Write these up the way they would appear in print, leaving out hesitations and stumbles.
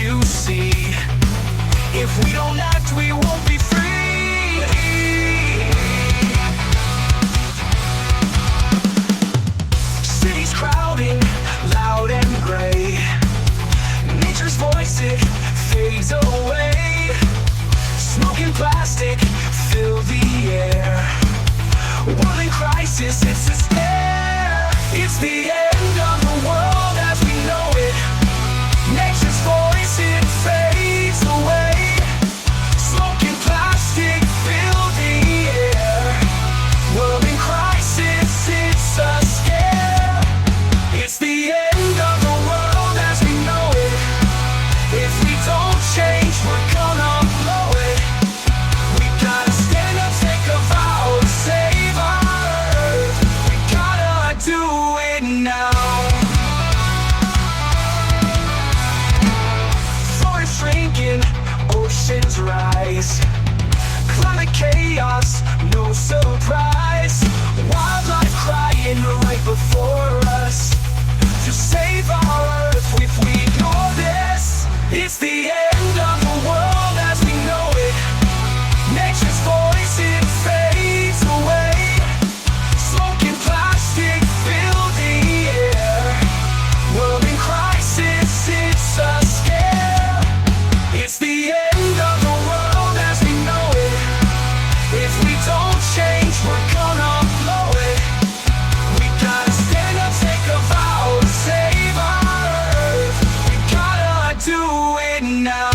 you see. If we don't act, we won't be free. Cities crowding, loud and gray. Nature's voice, it fades away. Smoke and plastic fill the air. World in crisis, it's a scare. It's the end of the world as we know it. Nature's voice, it fades away. Smoke and plastic fill the air. World in crisis, it's a scare. It's the end of the world as we know it. If we don't change, we're gonna blow it. We gotta stand up, take a vow to save our earth. We gotta do it now. Forests shrinking, oceans rise. Climate chaos, no surprise. Wildlife crying right before us. To save our earth if we ignore this. It's the end of the world as we know it. Nature's voice, it fades away. Smoke and plastic fill the air. World in crisis, it's a scare. It's the end of the world as we know it. If we don't change, we're gonna blow it. We gotta stand up, take a vow to save our earth. We gotta do it now.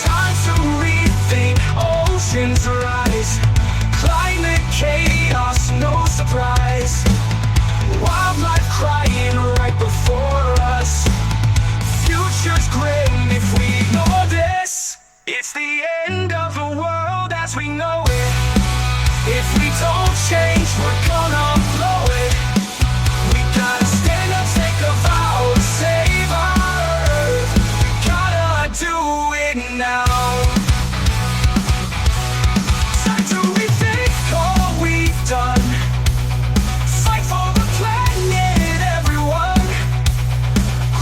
Time to rethink, oceans rise. Climate chaos, no surprise. Wildlife crying right before us. Future's grim if we ignore this. It's the end of the world as we know it. If we don't change, we're gonna blow it. We gotta stand up, take a vow to save our earth. We gotta do it now. Time to rethink all we've done. Fight for the planet, everyone.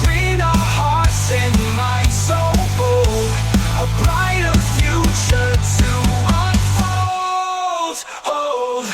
Green our hearts and minds so bold. A brighter future to unfold. Hold.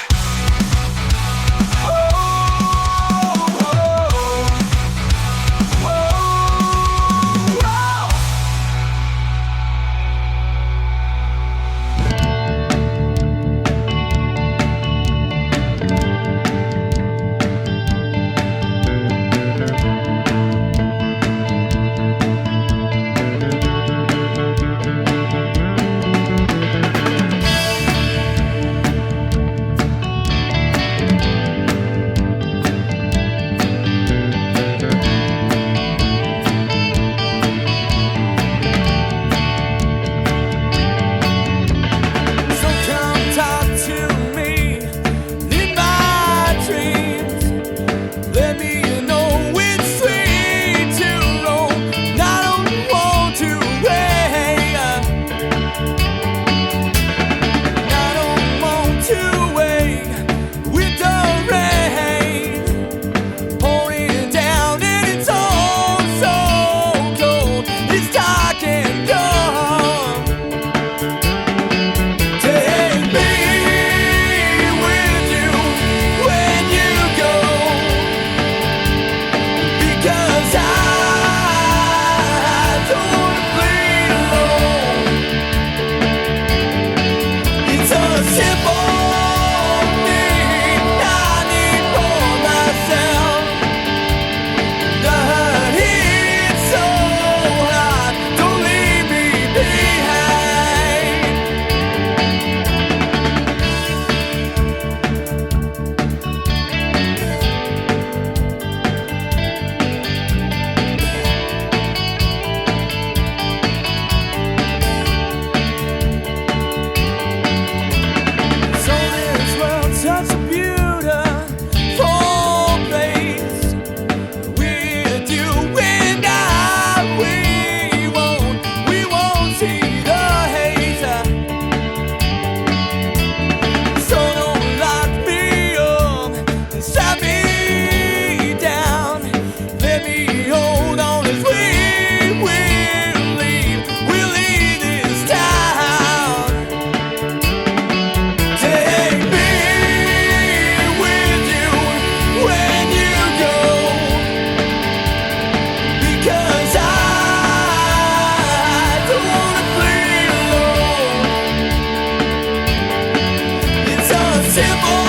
Simple